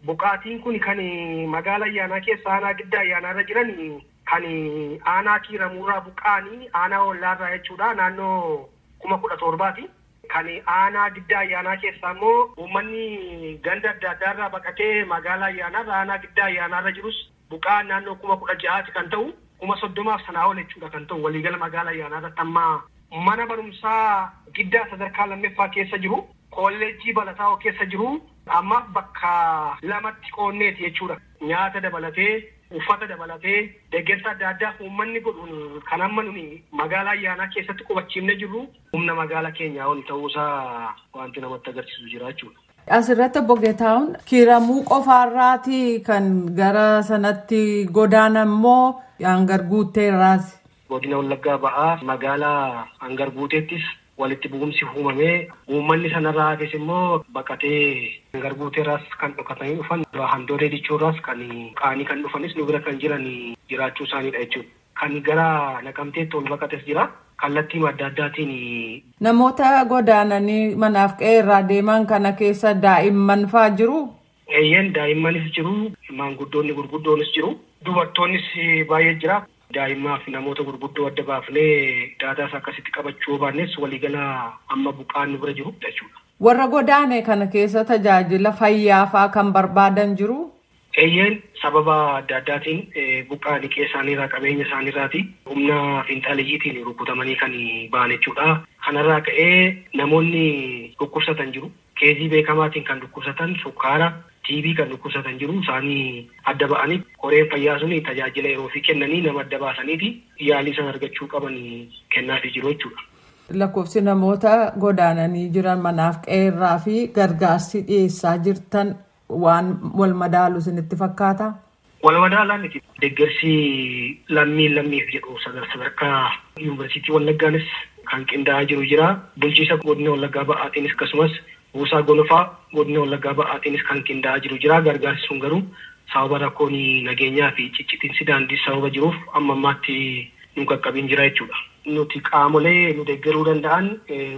Buqaatiin kun kan magaalaa ayyaanaa keessa aanaa giddaa ayyaanaarra jiran kan aanaa kiiramuurraa buqaanii aanaa ollaarraa jechuudha naannoo 17,000ti. Kan aanaa giddaa ayyaanaa keessaa immoo uummanni ganda adda addaarraa baqatee magaalaa ayyaanaarra aanaa giddaa ayyaanaarra jirus buqaa naannoo 16,000ti kan ta'u 30,000 sanaa ol jechuudha kan ta'u waliigala magaalaa ayyaanaarratti amma mana barumsaa giddaa sadarkaa lammaffaa keessa jiru kolleejjii balataa keessa jiru amma bakka lamatti qoonneeti jechuudha. Nyaata dabalatee uffata dabalatee deeggarsa adda addaa uummanni godhuun kan amma nuni magaalaa ayyaanaa keessatti qubachiifne jirru humna magaalaa keenyaa ol ta'uusaa wanti namatti agarsiisu jira jechuudha. Asirratti Bogeetaawun kiiramuu qofaarraati kan gara sanatti godaanammoo hangar guuteerraas. Godina Wallaggaa ba'aa magaalaa hangar guuteettis walitti bu'umsi uumamee uummanni sanarraa hafes immoo baqatee hangar guuteerraas kan dhokatanii dhufan handoodee dichoorraas kan qaanii kan dhufanis nu bira kan jiran jiraachuu isaaniidha jechuudha. Kan gara Naqamteetti ol baqates jira. Kallattii adda addaatiin. Namoota godaananii manaaf qe'ee irraa deeman kana keessa daa'imman fa'aa jiru. Eeyyeen daa'immanis jiru, maanguddoonni gurguddoonis jiru, dubartoonnis baay'ee jira. Daa'immaa fi namoota gurguddoo adda baafnee daataas akkasitti qabachuu baannes waliigala amma buqaan nu bira jiru jechuudha. Warra godaane kana keessa tajaajila fayyaa fa'aa kan barbaadan jiru. Eeyyeen sababa adda addaatiin buqqaa liqee isaaniirraa qabeenya isaaniirraati humna fiinxaaleeyyiitiin rukutamanii kan ba'an jechuudha. Kanarraa ka'ee namoonni dhukkubsatan jiru. Keezii beekamaatiin kan dhukkubsatan sukkaara, TB kan dhukkubsatan jiru isaanii adda ba'anii koreen fayyaa sun tajaajila yeroo fi kennanii nama adda baasaniiti yaalii san argachuu qaban kennaafii jiru jechuudha. Lakkoofsi namoota godaananii jiran manaaf qe'ee irraa fi gargaarsi dhiyeessaa jirtan waan wal madaalu isinitti fakkaata? Wal madaalaan miti. Deeggarsi lammiif jedhu sadarkaa yuunivarsiitii Wallaggaanis kan qindaa'aa jiru jira. Bulchiisa godina Wallaggaa ba'aatiinis akkasumas buusaa gonofaa godina Wallaggaa ba'aatiinis kan qindaa'aa jiru jira. Gargaarsi sun garuu sababa rakkoon nageenyaa fi ciccitiinsi daandii sababa jiruuf amma ammaatti nu qaqqabiin jira jechuudha. Nuti qaamolee nu deeggaruu danda'an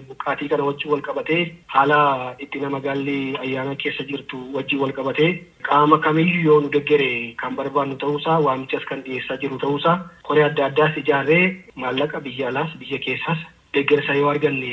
buqqaatii kana wajjin wal qabatee haala itti nama magaalli ayyaana keessa jirtu wajjin wal qabatee qaama kamiyyuu yoo nu deeggare kan barbaannu ta'uusaa waamichas kan dhiyeessaa jiru ta'uusaa koree adda addaas ijaarree maallaqa biyya alaas biyya keessaas deeggarsa yoo arganne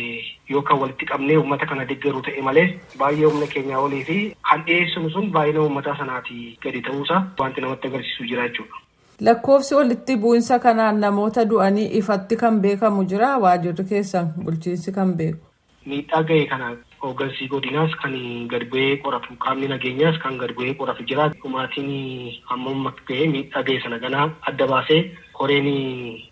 yookaan walitti qabnee uummata kana deeggaruu ta'e malee baay'ee humna keenyaa olii fi kan dhiyeessinu sun baay'ina uummataa sanaati gadi ta'uusaa wanti namatti agarsiisu jira jechuudha. Lakkoofsi walitti bu'insa kanaan namoota du'anii ifatti kan beekamu jira waajjirri keessan bulchiinsi kan beeku. Miidhaa ga'e kana hooggansi godinaas kan gad bu'ee qoratu qaamni nageenyaas kan gad bu'ee qoratu jira. Dhumaatiin hammam ga'e miidhaa ga'e sana ganaa adda baasee koreen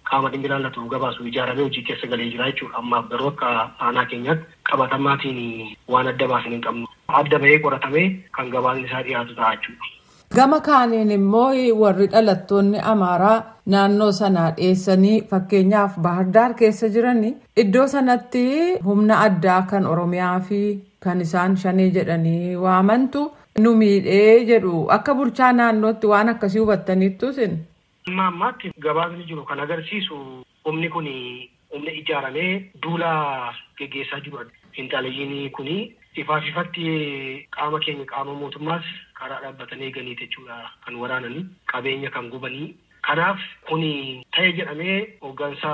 qaama dhimmi ilaallatu gabaasu ijaaramee hojii keessa galee jira jechuudha. Ammaaf garuu akka aanaa keenyaatti qabatamaatiin waan adda baasan hin qabnu. Adda ba'ee qoratamee kan gabaasni isaa dhiyaatu ta'a jechuudha. Gama kaaniin immoo warri dhalattoonni Amaaraa naannoo sanaa dhiyeessanii fakkeenyaaf Baahirdaar keessa jiranii iddoo sanatti humna addaa kan Oromiyaa fi kan isaan shanee jedhanii waamantu nu miidhee jedhu akka bulchaa naannootti waan akkasii hubattaniittu isin. Amma ammaatti gabaasni jiru kan agarsiisu humni kun humna ijaaramee duula geggeessaa jiru. Fiinxaaleeyyiin kun ifaaf ifatti qaama keenya qaama mootummaas karaa dhaabbatanii eeganii jechuudha kan waraananii qabeenya kan gubanii. Kanaaf kun ta'e jedhamee hooggansa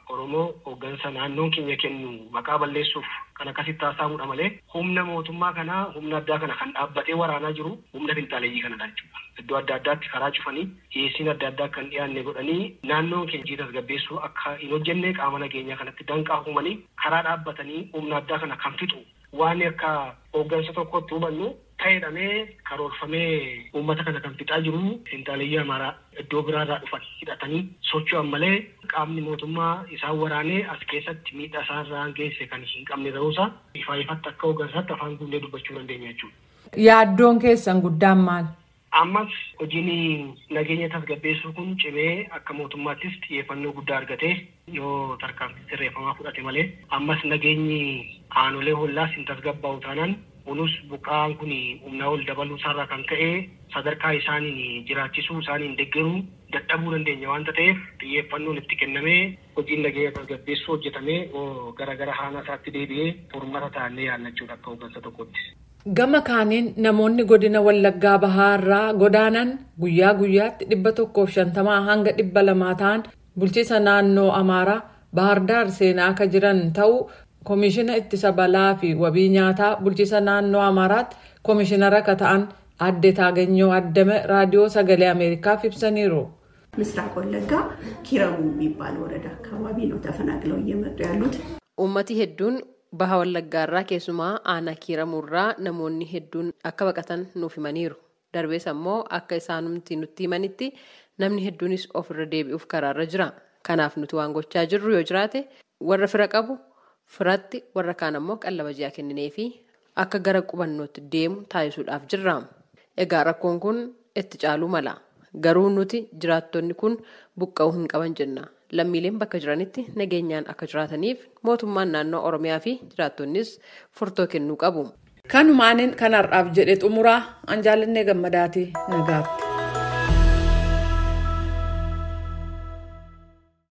Oromoo hooggansa naannoon keenya kennu maqaa balleessuuf kan akkasitti taasifamuudha malee humna mootummaa kanaa humna addaa kana kan dhaabbatee waraanaa jiru humna fiinxaaleeyyii kanadha jechuudha. Iddoo adda addaatti karaa cufanii dhiyeessiin adda addaa kan dhiyaanne godhanii naannoon keenya tasgabbeessuu akka hin hojjenne qaama nageenyaa kanatti danqaa uumanii karaa dhaabbatanii humna addaa kana kan fixu waan akka hooggansa tokkotti hubannu ta'edhamee karoorfamee uummata kana kan fixaa jiru fiinxaaleeyyii Amaaraa iddoo biraarraa dhufan hidhatanii socho'an malee qaamni mootummaa isaan waraanee as keessatti miidhaa isaarraan geesse kan hin qabne ta'uusaa ifaa ifatti akka hooggansaatti afaan guunnee dubbachuu dandeenya jechuudha. Yaaddoon keessan guddaan maal? Ammas hojiin nageenya tasgabbeessuu kun cimee akka mootummaattis xiyyeeffannoo guddaa argatee yoo tarkaanfii sirreeffamaa fudhate malee ammas nageenyi aanolee hollaas hin tasgabbaa'u taanaan kunis buqqaan kun humnaa ol dabaluu isaarraa kan ka'e sadarkaa isaaniin jiraachisuu isaaniin deeggaruu dadhabuu dandeenya waanta ta'eef xiyyeeffannoon itti kennamee hojiin nageenya tasgabbeessuu hojjetamee gara haana isaatti deebi'ee furmaata taanee yaallachuudha akka hooggansa tokkotti. Gama kaaniin namoonni godina Wallaggaa Bahaarraa godaanan guyyaa guyyaatti 150 hanga 200 ta'an bulchiisa naannoo Amaaraa Bahardaar seenaa akka jiran ta'uu Koomishina Ittisa Balaa fi Wabii Nyaataa bulchiisa naannoo Amaaraatti koomishinara akka ta'an Adde Taaganyoo Addame raadiyoo Sagalee Ameerikaaf ibsaniiru. ምስራቅ ወለጋ ኪረሙ የሚባል ወረዳ አካባቢ ነው ተፈናቅለው እየመጡ ያሉት ኡመቲ ሄዱን baha wallaggaarraa keessumaa aanaa kiiramurraa namoonni hedduun akka baqatan nuuf himaniiru. Darbees ammoo akka isaanumti nutti himanitti namni hedduunis ofirra deebi'uuf karaarra jira. Kanaaf nuti waan gochaa jirru yoo jiraate warra fira qabu firatti warra kaan ammoo qallaba ji'a kenninee fi akka gara qubannootti deemu taasisuudhaaf jirra. Egaa rakkoon kun itti caaluu mala. Garuu nuti jiraattonni kun buqqa'uu hin qaban jenna. Lammiileen bakka jiranitti nageenyaan akka jiraataniif mootummaan naannoo Oromiyaa fi jiraattonnis furtoo kennuu qabu. Kanumaaniin kanarraaf jedhe xumuraa Anjaalannee Gammadaati nagaatti.